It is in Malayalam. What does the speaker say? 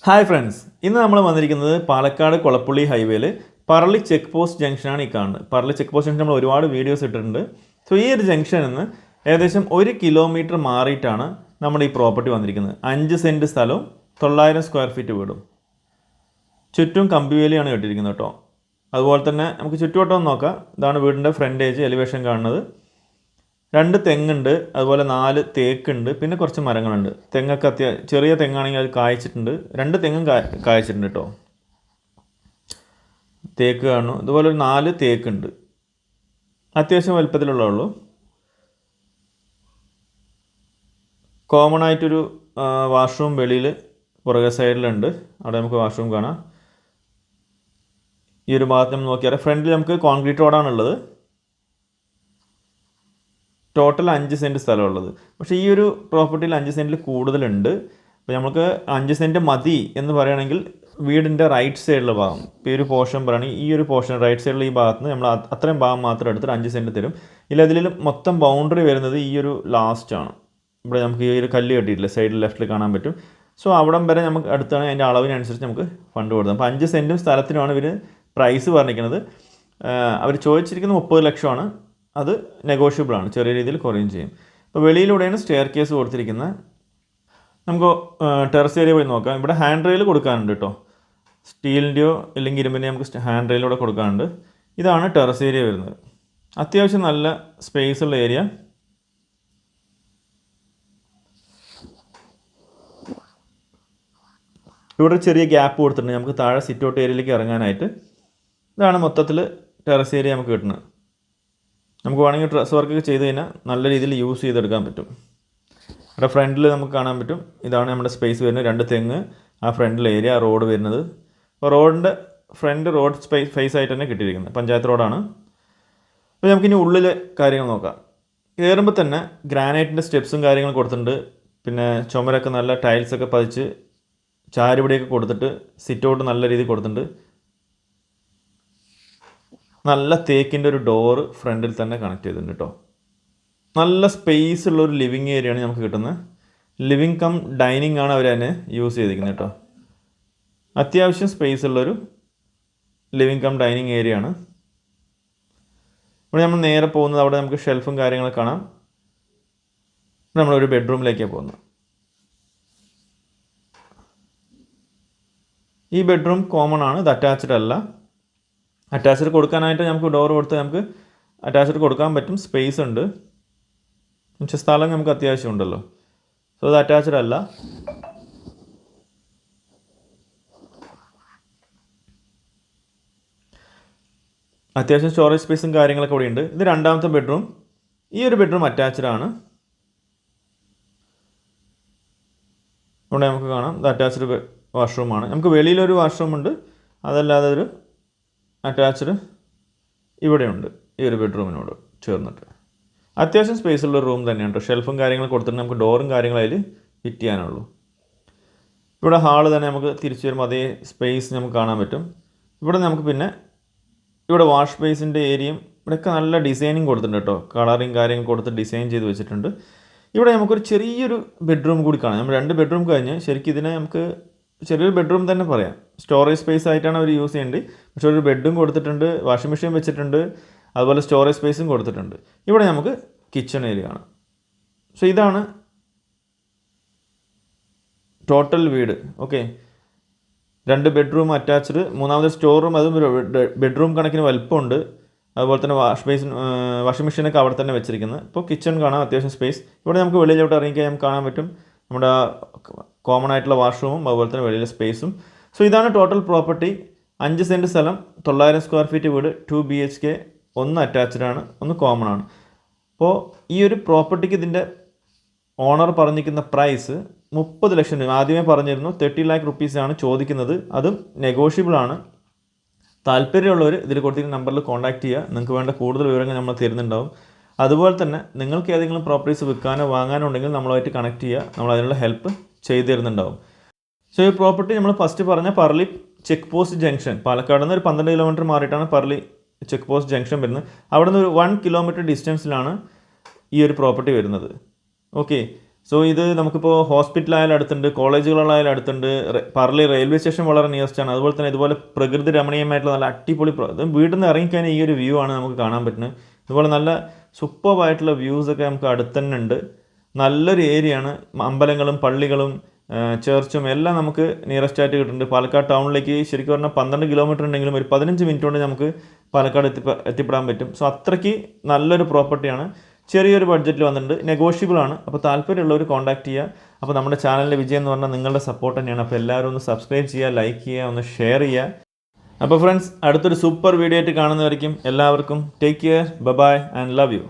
ഹായ് ഫ്രണ്ട്സ്, ഇന്ന് നമ്മൾ വന്നിരിക്കുന്നത് പാലക്കാട് കൊളപ്പുള്ളി ഹൈവേയിൽ പറളി ചെക്ക് പോസ്റ്റ് ജംഗ്ഷനാണ് ഈ കാണുന്നത്. പറളി ചെക്ക് പോസ്റ്റ് ജംഗ്ഷൻ നമ്മൾ ഒരുപാട് വീഡിയോസ് ഇട്ടിട്ടുണ്ട്. സോ ഈ ഒരു ജംഗ്ഷനിൽ നിന്ന് ഏകദേശം 1 കിലോമീറ്റർ മാറിയിട്ടാണ് നമ്മുടെ ഈ പ്രോപ്പർട്ടി വന്നിരിക്കുന്നത്. 5 സെൻറ്റ് സ്ഥലവും 900 സ്ക്വയർ ഫീറ്റ് വീടും, ചുറ്റും കമ്പിവേലിയാണ് കെട്ടിയിരിക്കുന്നത് കേട്ടോ. അതുപോലെ തന്നെ നമുക്ക് ചുറ്റുവട്ടം നോക്കാം. ഇതാണ് വീടിൻ്റെ ഫ്രണ്ടേജ് എലിവേഷൻ കാണുന്നത്. 2 തെങ്ങുണ്ട്, അതുപോലെ 4 തേക്കുണ്ട്, പിന്നെ കുറച്ച് മരങ്ങളുണ്ട്. തെങ്ങൊക്കെ ചെറിയ തെങ്ങാണെങ്കിൽ അത് കായ്ച്ചിട്ടുണ്ട്. 2 തെങ്ങും കായ്ച്ചിട്ടുണ്ട് കേട്ടോ. തേക്ക് കാണുന്നു. ഇതുപോലെ ഒരു 4 തേക്കുണ്ട്. അത്യാവശ്യം വലുപ്പത്തിലുള്ളൂ. കോമൺ ആയിട്ടൊരു വാഷ്റൂം വെളിയിൽ പുറകെ സൈഡിലുണ്ട്. അവിടെ നമുക്ക് വാഷ്റൂം കാണാം. ഈ ഒരു ഭാഗത്ത് നമ്മൾ നോക്കിയാൽ ഫ്രണ്ടിൽ നമുക്ക് കോൺക്രീറ്റ് റോഡാണുള്ളത്. ടോട്ടൽ 5 സെൻറ്റ് സ്ഥലമുള്ളത്. പക്ഷേ ഈ ഒരു പ്രോപ്പർട്ടിയിൽ 5 സെൻറ്റിൽ കൂടുതലുണ്ട്. അപ്പോൾ നമുക്ക് 5 സെൻറ്റ് മതി എന്ന് പറയുകയാണെങ്കിൽ വീടിൻ്റെ റൈറ്റ് സൈഡിലുള്ള ഭാഗം, ഇപ്പോൾ ഈ ഒരു പോർഷൻ പറയുകയാണെങ്കിൽ ഈ ഒരു പോർഷൻ റൈറ്റ് സൈഡിൽ ഈ ഭാഗത്ത് നിന്ന് നമ്മൾ അത്രയും ഭാഗം മാത്രം എടുത്തിട്ട് 5 സെൻറ്റ് തരും. ഇല്ല, അതിൽ മൊത്തം ബൗണ്ടറി വരുന്നത് ഈ ഒരു ലാസ്റ്റാണ്. ഇവിടെ നമുക്ക് ഈ ഒരു കല്ല് കെട്ടിയിട്ടില്ല, സൈഡിൽ ലെഫ്റ്റിൽ കാണാൻ പറ്റും. സോ അവിടം വരെ നമുക്ക് അടുത്താണ്. അതിൻ്റെ അളവിനനുസരിച്ച് നമുക്ക് ഫണ്ട് കൊടുക്കാം. അപ്പോൾ 5 സെൻറ്റും സ്ഥലത്തിനുമാണ് ഇവർ പ്രൈസ് പറഞ്ഞിരിക്കുന്നത്. അവർ ചോദിച്ചിരിക്കുന്നത് 30 ലക്ഷമാണ്. അത് നെഗോഷ്യബിളാണ്, ചെറിയ രീതിയിൽ കുറയും ചെയ്യും. അപ്പോൾ വെളിയിലൂടെയാണ് സ്റ്റെയർ കേസ് കൊടുത്തിരിക്കുന്നത്. നമുക്ക് ടെറസ് ഏരിയ പോയി നോക്കാം. ഇവിടെ ഹാൻഡ് റെയിൽ കൊടുക്കാനുണ്ട് കേട്ടോ. സ്റ്റീലിൻ്റെയോ അല്ലെങ്കിൽ ഇരുമ്പിൻ്റെയോ നമുക്ക് ഹാൻഡ് റെയിലൂടെ കൊടുക്കാനുണ്ട്. ഇതാണ് ടെറസ് ഏരിയ വരുന്നത്. അത്യാവശ്യം നല്ല സ്പേസ് ഉള്ള ഏരിയ. ഇവിടെ ചെറിയ ഗ്യാപ്പ് കൊടുത്തിട്ടുണ്ട് നമുക്ക് താഴെ സിറ്റ് ഔട്ട് ഏരിയയിലേക്ക് ഇറങ്ങാനായിട്ട്. ഇതാണ് മൊത്തത്തിൽ ടെറസ് ഏരിയ നമുക്ക് കിട്ടുന്നത്. നമുക്ക് വേണമെങ്കിൽ ഡ്രസ് വർക്കൊക്കെ ചെയ്ത് കഴിഞ്ഞാൽ നല്ല രീതിയിൽ യൂസ് ചെയ്തെടുക്കാൻ പറ്റും. ഇവിടെ ഫ്രണ്ടിൽ നമുക്ക് കാണാൻ പറ്റും. ഇതാണ് നമ്മുടെ സ്പേസ് വരുന്നത്. 2 തെങ്ങ്, ആ ഫ്രണ്ടിൽ ഏരിയ, റോഡ് വരുന്നത്. അപ്പോൾ റോഡിൻ്റെ ഫ്രണ്ട് റോഡ് ഫേസ് ആയിട്ട് തന്നെ കിട്ടിയിരിക്കുന്നത്. പഞ്ചായത്ത് റോഡാണ്. അപ്പോൾ നമുക്കിനി ഉള്ളിലെ കാര്യങ്ങൾ നോക്കാം. കയറുമ്പോൾ തന്നെ ഗ്രാനൈറ്റിൻ്റെ സ്റ്റെപ്സും കാര്യങ്ങളും കൊടുത്തിട്ടുണ്ട്. പിന്നെ ചുമരൊക്കെ നല്ല ടൈൽസൊക്കെ പതിച്ച് ചാരുപടിയൊക്കെ കൊടുത്തിട്ട് സിറ്റ് ഔട്ട് നല്ല രീതിയിൽ കൊടുത്തിട്ടുണ്ട്. നല്ല തേക്കിൻ്റെ ഒരു ഡോറ് ഫ്രണ്ടിൽ തന്നെ കണക്ട് ചെയ്തിട്ടുണ്ട് കേട്ടോ. നല്ല സ്പേസ് ഉള്ളൊരു ലിവിങ് ഏരിയയാണ് നമുക്ക് കിട്ടുന്നത്. ലിവിങ് കം ഡൈനിങ് ആണ് അവർ അതിനെ യൂസ് ചെയ്തിരിക്കുന്നത് കേട്ടോ. അത്യാവശ്യം സ്പേസ് ഉള്ളൊരു ലിവിങ് കം ഡൈനിങ് ഏരിയ ആണ്. ഇവിടെ നമ്മൾ നേരെ പോകുന്നത്, അവിടെ നമുക്ക് ഷെൽഫും കാര്യങ്ങളൊക്കെ കാണാം. നമ്മളൊരു ബെഡ്റൂമിലേക്കാണ് പോകുന്നത്. ഈ ബെഡ്റൂം കോമൺ ആണ്, ഇത് അറ്റാച്ച്ഡ് അല്ല. അറ്റാച്ച്ഡ് കൊടുക്കാനായിട്ട് നമുക്ക് ഡോർ കൊടുത്ത് നമുക്ക് അറ്റാച്ച്ഡ് കൊടുക്കാൻ പറ്റും. സ്പേസ് ഉണ്ട്, പക്ഷേ സ്ഥലം നമുക്ക് അത്യാവശ്യം ഉണ്ടല്ലോ. സോ അത് അറ്റാച്ച്ഡ് അല്ല. അത്യാവശ്യം സ്റ്റോറേജ് സ്പേസും കാര്യങ്ങളൊക്കെ ഇവിടെ ഉണ്ട്. ഇത് 2ാമത്തെ ബെഡ്റൂം. ഈ ഒരു ബെഡ്റൂം അറ്റാച്ച്ഡ് ആണ്. ഇവിടെ നമുക്ക് കാണാം, ഇത് അറ്റാച്ച്ഡ് വാഷ്റൂമാണ്. നമുക്ക് വെളിയിലൊരു വാഷ്റൂം ഉണ്ട്, അതല്ലാതെ ഒരു അറ്റാച്ച്ഡ് ഇവിടെയുണ്ട് ഈ ഒരു ബെഡ്റൂമിനോട് ചേർന്നിട്ട്. അത്യാവശ്യം സ്പേസ് ഉള്ള റൂം തന്നെയാണ്. ഷെൽഫും കാര്യങ്ങളും കൊടുത്തിട്ട് നമുക്ക് ഡോറും കാര്യങ്ങളും അതിൽ ഫിറ്റ് ചെയ്യാനുള്ളൂ. ഇവിടെ ഹാള് തന്നെ നമുക്ക് തിരിച്ചു വരുമ്പോൾ അതേ സ്പേസ് നമുക്ക് കാണാൻ പറ്റും. ഇവിടെ നമുക്ക് പിന്നെ ഇവിടെ വാഷ് ബേസിൻ്റെ ഏരിയയും ഇവിടെയൊക്കെ നല്ല ഡിസൈനിങ് കൊടുത്തിട്ടുണ്ട് കേട്ടോ. കളറിങ് കാര്യങ്ങൾ കൊടുത്ത് ഡിസൈൻ ചെയ്ത് വെച്ചിട്ടുണ്ട്. ഇവിടെ നമുക്കൊരു ചെറിയൊരു ബെഡ്റൂം കൂടി കാണാം. നമ്മൾ 2 ബെഡ്റൂം കഴിഞ്ഞ് ശരിക്കും ഇതിനെ നമുക്ക് ചെറിയൊരു ബെഡ്റൂം തന്നെ പറയാം. സ്റ്റോറേജ് സ്പേസ് ആയിട്ടാണ് അവർ യൂസ് ചെയ്യേണ്ടത്. പക്ഷേ ഒരു ബെഡും കൊടുത്തിട്ടുണ്ട്, വാഷിംഗ് മെഷീൻ വെച്ചിട്ടുണ്ട്, അതുപോലെ സ്റ്റോറേജ് സ്പേസും കൊടുത്തിട്ടുണ്ട്. ഇവിടെ നമുക്ക് കിച്ചൺ ഏരിയ ആണ്. സോ ഇതാണ് ടോട്ടൽ വീട്. ഓക്കെ, 2 ബെഡ്റൂം അറ്റാച്ച്ഡ്, 3ാമത് സ്റ്റോർ റൂം, അതും ഒരു ബെഡ്റൂം കണക്കിന് വലുപ്പമുണ്ട്. അതുപോലെ തന്നെ വാഷിംഗ് മെഷീനൊക്കെ അവിടെ തന്നെ വെച്ചിരിക്കുന്നത്. ഇപ്പോൾ കിച്ചൺ കാണാം, അത്യാവശ്യം സ്പേസ്. ഇവിടെ നമുക്ക് വെളിയിലോട്ട് ഇറങ്ങിക്കാൻ നമുക്ക് കാണാൻ പറ്റും നമ്മുടെ കോമൺ ആയിട്ടുള്ള വാഷ്റൂമും അതുപോലെ തന്നെ വെളിയിലെ സ്പേസും. സോ ഇതാണ് ടോട്ടൽ പ്രോപ്പർട്ടി. 5 സെൻറ്റ് സ്ഥലം, 900 സ്ക്വയർ ഫീറ്റ് വീട്, 2 BHK, 1 അറ്റാച്ച്ഡ് ആണ്, 1 കോമൺ ആണ്. അപ്പോൾ ഈ ഒരു പ്രോപ്പർട്ടിക്ക് ഇതിൻ്റെ ഓണർ പറഞ്ഞിരിക്കുന്ന പ്രൈസ് 30 ലക്ഷം രൂപ. ആദ്യമേ പറഞ്ഞിരുന്നു 30 lakh റുപ്പീസാണ് ചോദിക്കുന്നത്. അതും നെഗോഷ്യബിളാണ്. താല്പര്യമുള്ളവർ ഇതിൽ കൊടുത്തിരിക്കുന്ന നമ്പറിൽ കോൺടാക്ട് ചെയ്യുക. നിങ്ങൾക്ക് വേണ്ട കൂടുതൽ വിവരങ്ങൾ നമ്മൾ തരുന്നുണ്ടാവും. അതുപോലെ തന്നെ നിങ്ങൾക്ക് ഏതെങ്കിലും പ്രോപ്പർട്ടീസ് വിൽക്കാനോ വാങ്ങാനോ ഉണ്ടെങ്കിൽ നമ്മളുമായിട്ട് കണക്ട് ചെയ്യുക. നമ്മൾ അതിനുള്ള ഹെൽപ്പ് ചെയ്തു തരുന്നുണ്ടാവും. സോ ഈ പ്രോപ്പർട്ടി നമ്മൾ ഫസ്റ്റ് പറഞ്ഞ Parali check post junction, Palakkad നിന്ന് ഒരു 12 കിലോമീറ്റർ മാറിയിട്ടാണ് പറളി ചെക്ക് പോസ്റ്റ് ജംഗ്ഷൻ വരുന്നത്. അവിടെ നിന്ന് ഒരു 1 കിലോമീറ്റർ ഡിസ്റ്റൻസിലാണ് ഈ ഒരു പ്രോപ്പർട്ടി വരുന്നത്. ഓക്കെ, സോ ഇത് നമുക്കിപ്പോൾ ഹോസ്പിറ്റലായാലും അടുത്തുണ്ട്, കോളേജുകളായാലും അടുത്തുണ്ട്, പറളി റെയിൽവേ സ്റ്റേഷൻ വളരെ നിയറസ്റ്റ് ആണ്. അതുപോലെ തന്നെ ഇതുപോലെ പ്രകൃതി രമണീയമായിട്ടുള്ള നല്ല അടിപൊളി വീട്ടിൽ നിന്ന് ഇറങ്ങിക്കഴിഞ്ഞാൽ ഈ ഒരു വ്യൂ ആണ് നമുക്ക് കാണാൻ പറ്റുന്നത്. ഇതുപോലെ നല്ല സൂപ്പർബായിട്ടുള്ള വ്യൂസൊക്കെ നമുക്ക് അടുത്ത് തന്നെ ഉണ്ട്. നല്ലൊരു ഏരിയയാണ്. അമ്പലങ്ങളും പള്ളികളും ചർച്ചും എല്ലാം നമുക്ക് നിയറസ്റ്റ് ആയിട്ട് കിട്ടുന്നുണ്ട്. പാലക്കാട് ടൗണിലേക്ക് ശരിക്കും പറഞ്ഞാൽ 12 കിലോമീറ്റർ ഉണ്ടെങ്കിലും ഒരു 15 മിനിറ്റ് കൊണ്ട് നമുക്ക് പാലക്കാട് എത്തിപ്പെടാൻ പറ്റും. സോ അത്രയ്ക്ക് നല്ലൊരു പ്രോപ്പർട്ടിയാണ്. ചെറിയൊരു ബഡ്ജറ്റിൽ വന്നിട്ടുണ്ട്, നെഗോഷ്യബിൾ ആണ്. അപ്പോൾ താല്പര്യമുള്ളവർ കോൺടാക്ട് ചെയ്യുക. അപ്പോൾ നമ്മുടെ ചാനലിൻ്റെ വിജയം എന്ന് പറഞ്ഞാൽ നിങ്ങളുടെ സപ്പോർട്ട് തന്നെയാണ്. അപ്പോൾ എല്ലാവരും ഒന്ന് സബ്സ്ക്രൈബ് ചെയ്യുക, ലൈക്ക് ചെയ്യുക, ഒന്ന് ഷെയർ ചെയ്യുക. അപ്പോൾ ഫ്രണ്ട്സ്, അടുത്തൊരു സൂപ്പർ വീഡിയോ ആയിട്ട് കാണുന്നവരേക്കും എല്ലാവർക്കും take care, bye and love U.